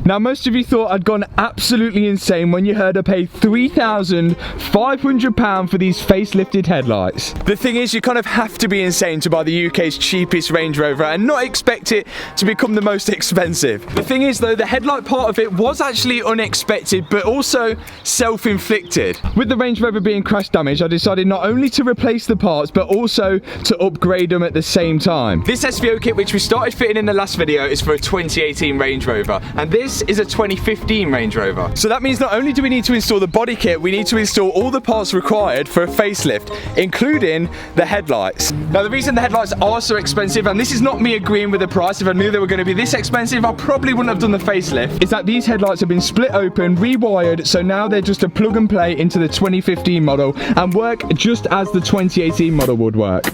Now, most of you thought I'd gone absolutely insane when you heard I paid £3,500 for these facelifted headlights. The thing is, you kind of have to be insane to buy the UK's cheapest Range Rover and not expect it to become the most expensive. The thing is though, the headlight part of it was actually unexpected, but also self-inflicted. With the Range Rover being crash damaged, I decided not only to replace the parts, but also to upgrade them at the same time. This SVO kit, which we started fitting in the last video, is for a 2018 Range Rover, and this is a 2015 Range Rover. So that means not only do we need to install the body kit, we need to install all the parts required for a facelift, including the headlights. Now, the reason the headlights are so expensive, and this is not me agreeing with the price, if I knew they were going to be this expensive, I probably wouldn't have done the facelift, is that these headlights have been split open, rewired, so now they're just a plug and play into the 2015 model and work just as the 2018 model would work.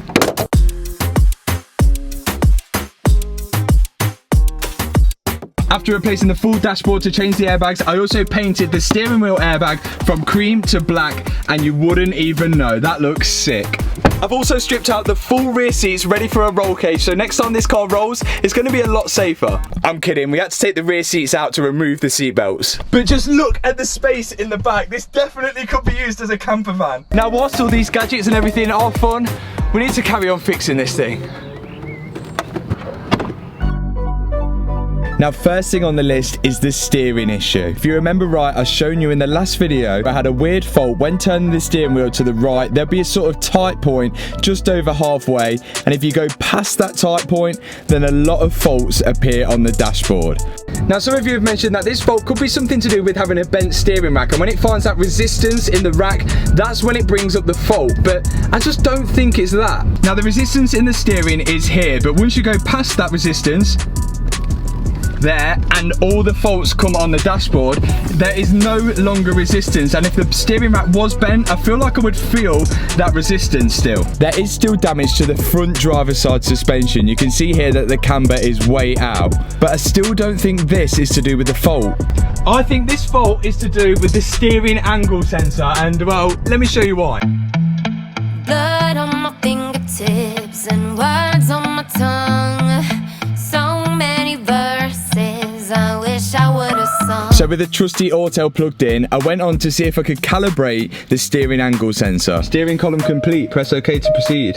After replacing the full dashboard to change the airbags, I also painted the steering wheel airbag from cream to black, and you wouldn't even know. That looks sick. I've also stripped out the full rear seats ready for a roll cage, so next time this car rolls, it's going to be a lot safer. I'm kidding, we had to take the rear seats out to remove the seat belts. But just look at the space in the back. This definitely could be used as a camper van. Now, whilst all these gadgets and everything are fun, we need to carry on fixing this thing. Now, first thing on the list is the steering issue. If you remember right, I've shown you in the last video, I had a weird fault when turning the steering wheel to the right. There'll be a sort of tight point just over halfway, and if you go past that tight point, then a lot of faults appear on the dashboard. Now, some of you have mentioned that this fault could be something to do with having a bent steering rack, and when it finds that resistance in the rack, that's when it brings up the fault, but I just don't think it's that. Now, the resistance in the steering is here, but once you go past that resistance, there, and all the faults come on the dashboard, there is no longer resistance, and if the steering rack was bent, I feel like I would feel that resistance still. There is still damage to the front driver's side suspension. You can see here that the camber is way out, but I still don't think this is to do with the fault. I think this fault is to do with the steering angle sensor, and well, let me show you why. Blood on my fingertips and words on my tongue, so many verses I wish I would have sung. So with the trusty Autel plugged in, I went on to see if I could calibrate the steering angle sensor. Steering column complete, press OK to proceed.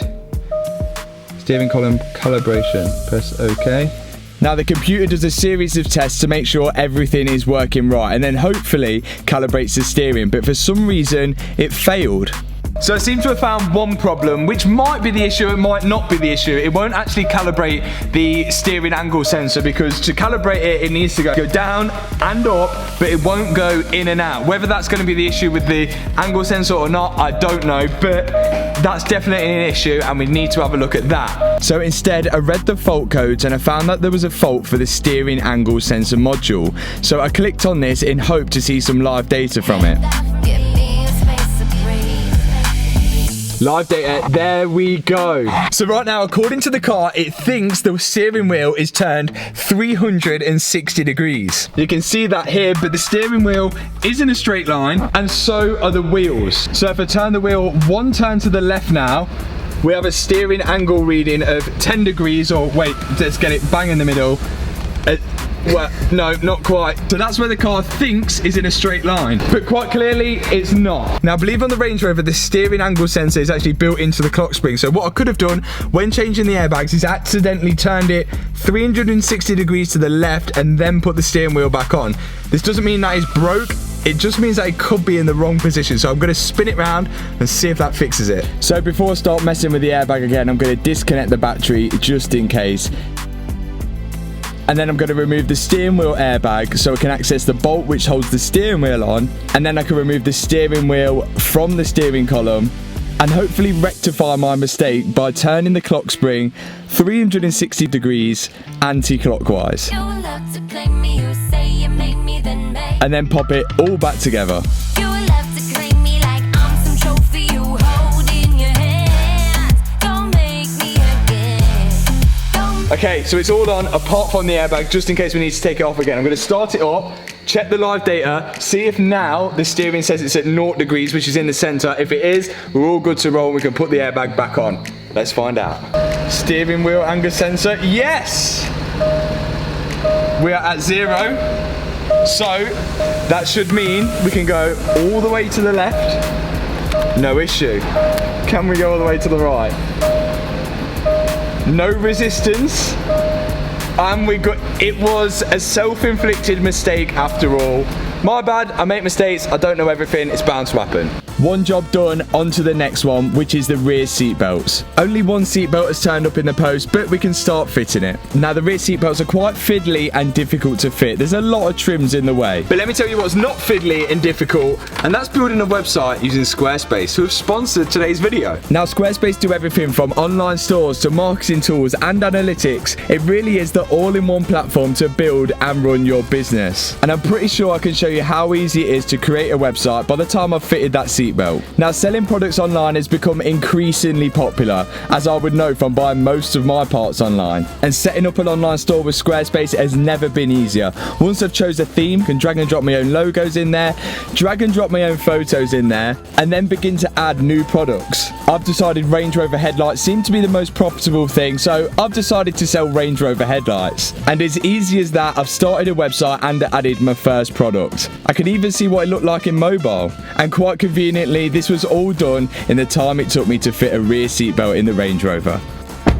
Steering column calibration, press OK. Now the computer does a series of tests to make sure everything is working right, and then hopefully calibrates the steering, but for some reason it failed. So I seem to have found one problem, which might be the issue, it might not be the issue. It won't actually calibrate the steering angle sensor, because to calibrate it, it needs to go down and up, but it won't go in and out. Whether that's going to be the issue with the angle sensor or not, I don't know, but that's definitely an issue and we need to have a look at that. So instead, I read the fault codes and I found that there was a fault for the steering angle sensor module. So I clicked on this in hope to see some live data from it. Live data, there we go. So right now, according to the car, it thinks the steering wheel is turned 360 degrees. You can see that here, but the steering wheel is in a straight line, and so are the wheels. So if I turn the wheel one turn to the left now, we have a steering angle reading of 10 degrees, or wait, let's get it bang in the middle. Well, no, not quite. So that's where the car thinks is in a straight line, but quite clearly it's not. Now, I believe on the Range Rover, the steering angle sensor is actually built into the clock spring. So what I could have done when changing the airbags is accidentally turned it 360 degrees to the left and then put the steering wheel back on. This doesn't mean that it's broke. It just means that it could be in the wrong position. So I'm going to spin it round and see if that fixes it. So before I start messing with the airbag again, I'm going to disconnect the battery just in case. And then I'm going to remove the steering wheel airbag so I can access the bolt which holds the steering wheel on, and then I can remove the steering wheel from the steering column and hopefully rectify my mistake by turning the clock spring 360 degrees anti-clockwise. And then pop it all back together. Okay, so it's all on apart from the airbag, just in case we need to take it off again. I'm going to start it up, check the live data, see if now the steering says it's at 0 degrees, which is in the center. If it is, we're all good to roll. We can put the airbag back on. Let's find out. Steering wheel angle sensor, yes! We are at 0. So that should mean we can go all the way to the left. No issue. Can we go all the way to the right? No resistance. And it was a self-inflicted mistake after all. My bad, I make mistakes, I don't know everything, it's bound to happen. One job done, on to the next one, which is the rear seat belts. Only one seat belt has turned up in the post, but we can start fitting it. Now the rear seat belts are quite fiddly and difficult to fit. There's a lot of trims in the way. But let me tell you what's not fiddly and difficult, and that's building a website using Squarespace, who have sponsored today's video. Now Squarespace do everything from online stores to marketing tools and analytics. It really is the all-in-one platform to build and run your business. And I'm pretty sure I can show you how easy it is to create a website by the time I've fitted that seatbelt. Now selling products online has become increasingly popular, as I would know from buying most of my parts online. And setting up an online store with Squarespace has never been easier. Once I've chose a theme, I can drag and drop my own logos in there, drag and drop my own photos in there, and then begin to add new products. I've decided Range Rover headlights seem to be the most profitable thing, so I've decided to sell Range Rover headlights. And as easy as that, I've started a website and added my first product. I could even see what it looked like in mobile. And quite conveniently, this was all done in the time it took me to fit a rear seat belt in the Range Rover.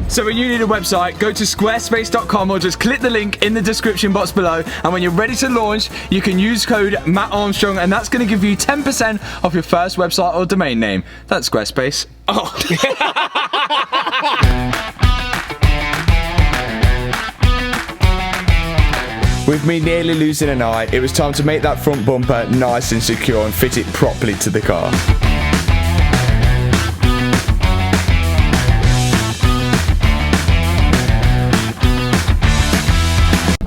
So when you need a website, go to squarespace.com or just click the link in the description box below, and when you're ready to launch, you can use code Matt Armstrong, and that's going to give you 10% off your first website or domain name. That's Squarespace. Oh. With me nearly losing an eye, it was time to make that front bumper nice and secure and fit it properly to the car.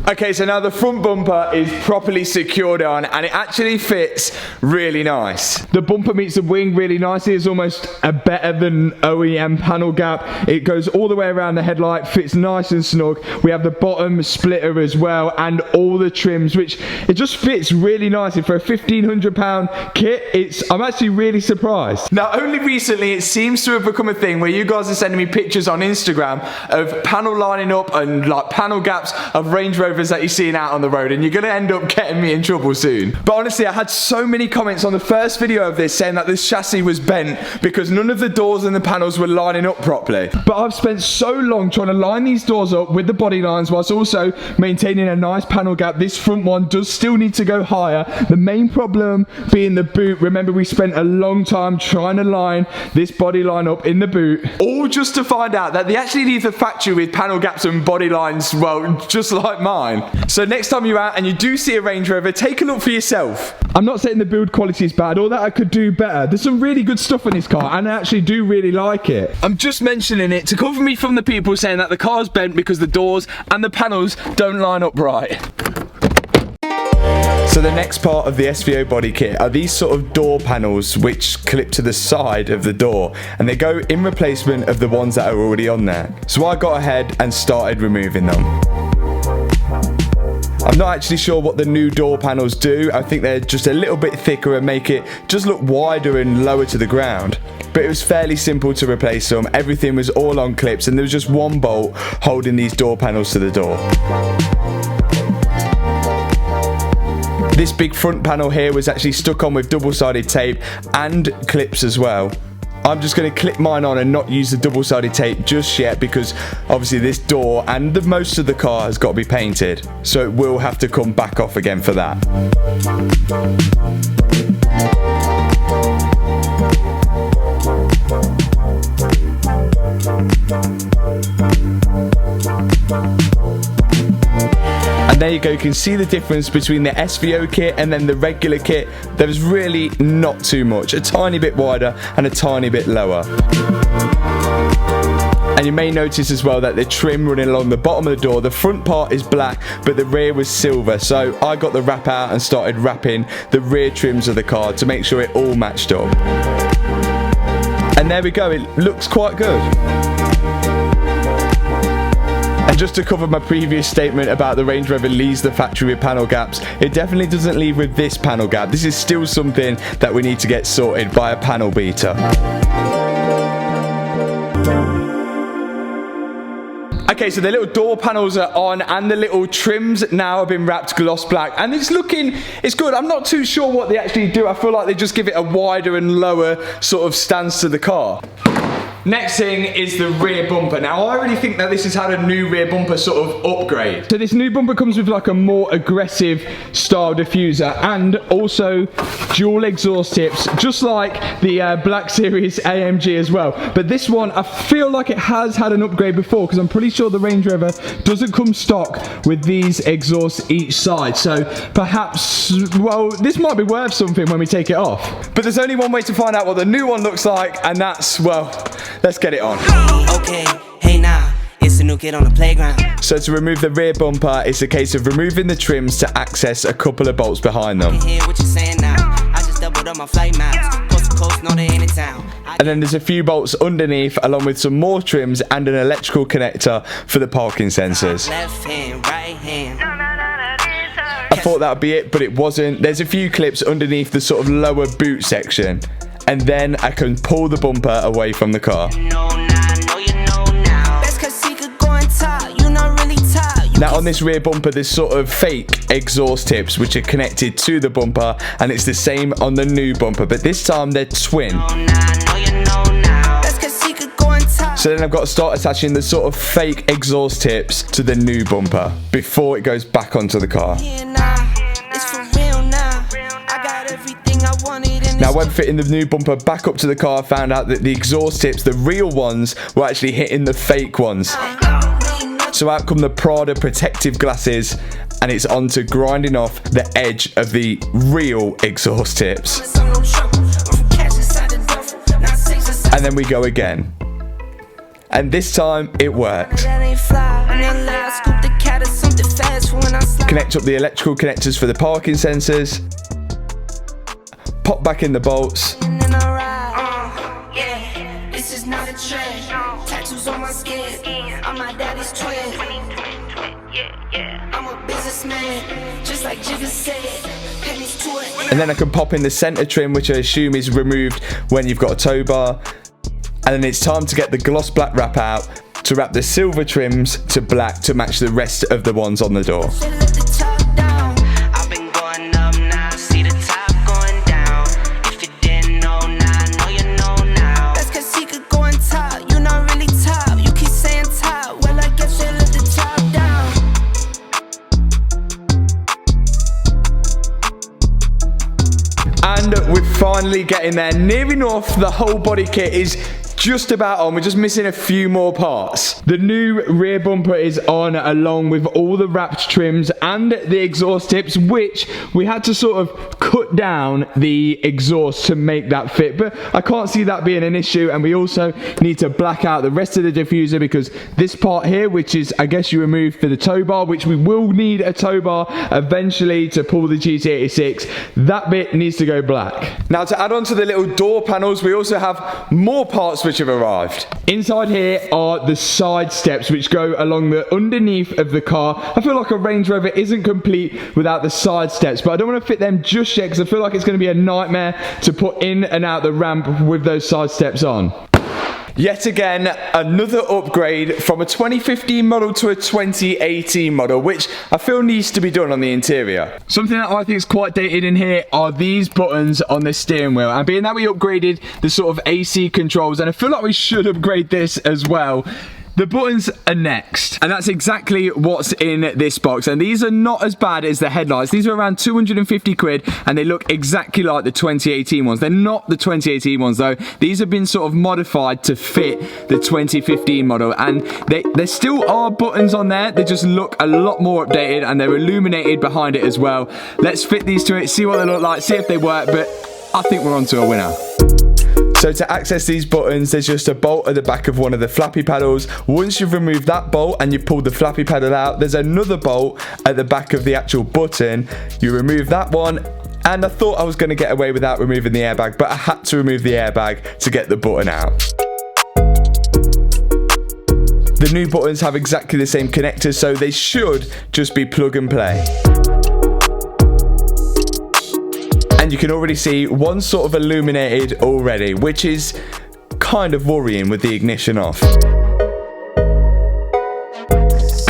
Okay, so now the front bumper is properly secured on, and it actually fits really nice. The bumper meets the wing really nicely. It's almost a better than OEM panel gap. It goes all the way around the headlight, fits nice and snug. We have the bottom splitter as well, and all the trims, which it just fits really nicely for a £1,500 kit. I'm actually really surprised. Now, only recently it seems to have become a thing where you guys are sending me pictures on Instagram of panel lining up and like panel gaps of Range Rovers that you're seeing out on the road, and you're gonna end up getting me in trouble soon. But honestly, I had so many comments on the first video of this saying that this chassis was bent because none of the doors and the panels were lining up properly. But I've spent so long trying to line these doors up with the body lines whilst also maintaining a nice panel gap. This front one does still need to go higher. The main problem being the boot. Remember, we spent a long time trying to line this body line up in the boot, all just to find out that they actually leave the factory with panel gaps and body lines, well, just like mine. So next time you're out and you do see a Range Rover, take a look for yourself. I'm not saying the build quality is bad or that I could do better. There's some really good stuff in this car, and I actually do really like it. I'm just mentioning it to cover me from the people saying that the car's bent because the doors and the panels don't line up right. So the next part of the SVO body kit are these sort of door panels which clip to the side of the door, and they go in replacement of the ones that are already on there. So I got ahead and started removing them. I'm not actually sure what the new door panels do. I think they're just a little bit thicker and make it just look wider and lower to the ground. But it was fairly simple to replace them. Everything was all on clips, and there was just one bolt holding these door panels to the door. This big front panel here was actually stuck on with double-sided tape and clips as well. I'm just going to clip mine on and not use the double-sided tape just yet, because obviously this door and the most of the car has got to be painted, so it will have to come back off again for that. And there you go, you can see the difference between the SVO kit and then the regular kit. There's really not too much, a tiny bit wider and a tiny bit lower. And you may notice as well that the trim running along the bottom of the door, the front part is black, but the rear was silver. So I got the wrap out and started wrapping the rear trims of the car to make sure it all matched up. And there we go, it looks quite good. And just to cover my previous statement about the Range Rover leaves the factory with panel gaps, it definitely doesn't leave with this panel gap. This is still something that we need to get sorted by a panel beater. I Okay, so the little door panels are on and the little trims now have been wrapped gloss black, and it's good. I'm not too sure what they actually do. I feel like they just give it a wider and lower sort of stance to the car. Next thing is the rear bumper. Now, I already think that this has had a new rear bumper sort of upgrade. So this new bumper comes with like a more aggressive style diffuser and also dual exhaust tips, just like the Black Series AMG as well. But this one, I feel like it has had an upgrade before, because I'm pretty sure the Range Rover doesn't come stock with these exhausts each side. So perhaps, well, this might be worth something when we take it off. But there's only one way to find out what the new one looks like, and that's, well, let's get it on. Okay, hey now, it's a new kid on the playground. So to remove the rear bumper, it's a case of removing the trims to access a couple of bolts behind them. Hear what you're saying now. I just doubled up my flight miles. Coast to coast, no they ain't in town. And then there's a few bolts underneath, along with some more trims and an electrical connector for the parking sensors. Left hand, right hand. I thought that would be it, but it wasn't. There's a few clips underneath the sort of lower boot section. And then I can pull the bumper away from the car. Now on this rear bumper, there's sort of fake exhaust tips which are connected to the bumper, and it's the same on the new bumper, but this time they're twin. So then I've got to start attaching the sort of fake exhaust tips to the new bumper before it goes back onto the car. Now, when fitting the new bumper back up to the car, I found out that the exhaust tips, the real ones, were actually hitting the fake ones. So out come the Prada protective glasses, and it's on to grinding off the edge of the real exhaust tips. And then we go again. And this time, it worked. Connect up the electrical connectors for the parking sensors. Pop back in the bolts. This is not a trend. Tattoos on my skin. I'm my daddy's twin. I'm a businessman, just like Jigga said. Pennies to it. And then I can pop in the center trim, which I assume is removed when you've got a tow bar. And then it's time to get the gloss black wrap out to wrap the silver trims to black to match the rest of the ones on the door. And we're finally getting there. Near enough, the whole body kit is just about on. We're just missing a few more parts. The new rear bumper is on, along with all the wrapped trims and the exhaust tips, which we had to sort of cut down the exhaust to make that fit, but I can't see that being an issue. And we also need to black out the rest of the diffuser, because this part here, which is, I guess, you remove for the tow bar, which we will need a tow bar eventually to pull the GT86, that bit needs to go black. Now, to add on to the little door panels, we also have more parts which have arrived. Inside here are the side steps which go along the underneath of the car. I feel like a Range Rover isn't complete without the side steps, but I don't want to fit them just yet, because I feel like it's going to be a nightmare to put in and out the ramp with those side steps on. Yet again, another upgrade from a 2015 model to a 2018 model, which I feel needs to be done on the interior. Something that I think is quite dated in here are these buttons on the steering wheel. And being that we upgraded the sort of AC controls, and I feel like we should upgrade this as well, the buttons are next, and that's exactly what's in this box. And these are not as bad as the headlights. These are around 250 quid, and they look exactly like the 2018 ones. They're not the 2018 ones though. These have been sort of modified to fit the 2015 model, and there still are buttons on there. They just look a lot more updated, and they're illuminated behind it as well. Let's fit these to it, see what they look like, see if they work, but I think we're on to a winner. So to access these buttons, there's just a bolt at the back of one of the flappy paddles. Once you've removed that bolt and you've pulled the flappy paddle out, there's another bolt at the back of the actual button. You remove that one, and I thought I was going to get away without removing the airbag, but I had to remove the airbag to get the button out. The new buttons have exactly the same connectors, so they should just be plug and play. And you can already see one sort of illuminated already, which is kind of worrying with the ignition off.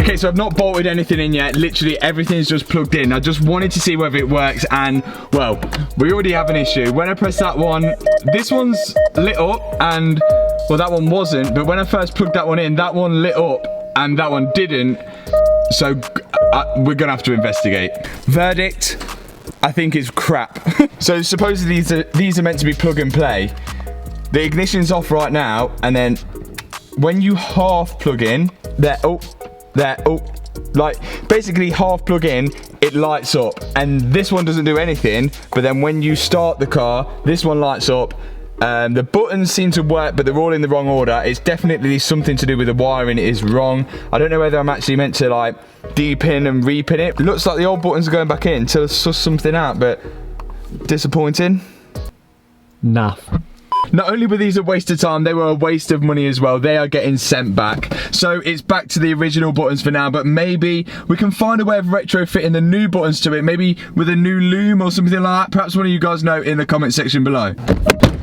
Okay, so I've not bolted anything in yet. Literally everything's just plugged in. I just wanted to see whether it works, and well, we already have an issue. When I press that one, this one's lit up, and well, that one wasn't, but when I first plugged that one in, that one lit up and that one didn't. So we're gonna have to investigate. Verdict, I think it's crap. So supposedly these are meant to be plug and play. The ignition's off right now, and then when you half plug in, like basically half plug in, it lights up, and this one doesn't do anything. But then when you start the car, this one lights up. The buttons seem to work, but they're all in the wrong order. It's definitely something to do with the wiring. It is wrong. I don't know whether I'm actually meant to like de-pin and re-pin it. Looks like the old buttons are going back in to suss something out, but disappointing. Naff. Not only were these a waste of time, they were a waste of money as well. They are getting sent back. So it's back to the original buttons for now, but maybe we can find a way of retrofitting the new buttons to it, maybe with a new loom or something like that. Perhaps one of you guys know in the comment section below.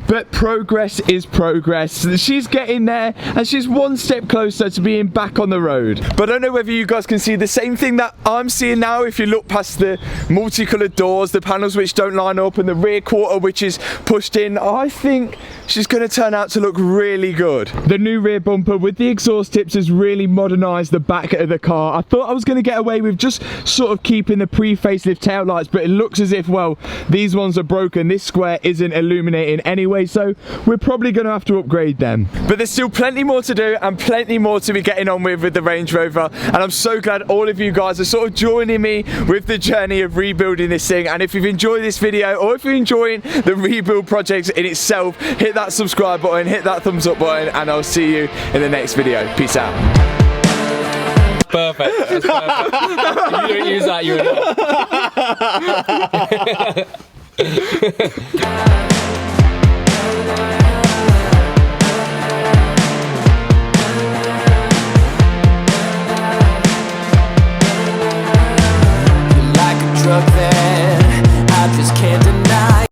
But progress is progress. She's getting there, and she's one step closer to being back on the road. But I don't know whether you guys can see the same thing that I'm seeing now. If you look past the multicolored doors, the panels which don't line up, and the rear quarter which is pushed in, I think she's going to turn out to look really good. The new rear bumper with the exhaust tips has really modernized the back of the car. I thought I was going to get away with just sort of keeping the pre-facelift taillights, but it looks as if, well, these ones are broken. This square isn't illuminating anyway, so we're probably going to have to upgrade them. But there's still plenty more to do and plenty more to be getting on with the Range Rover, and I'm so glad all of you guys are sort of joining me with the journey of rebuilding this thing. And if you've enjoyed this video, or if you're enjoying the rebuild project in itself, hit that subscribe button, hit that thumbs up button, and I'll see you in the next video. Peace out. Perfect. That's perfect. If you don't use that, you're not.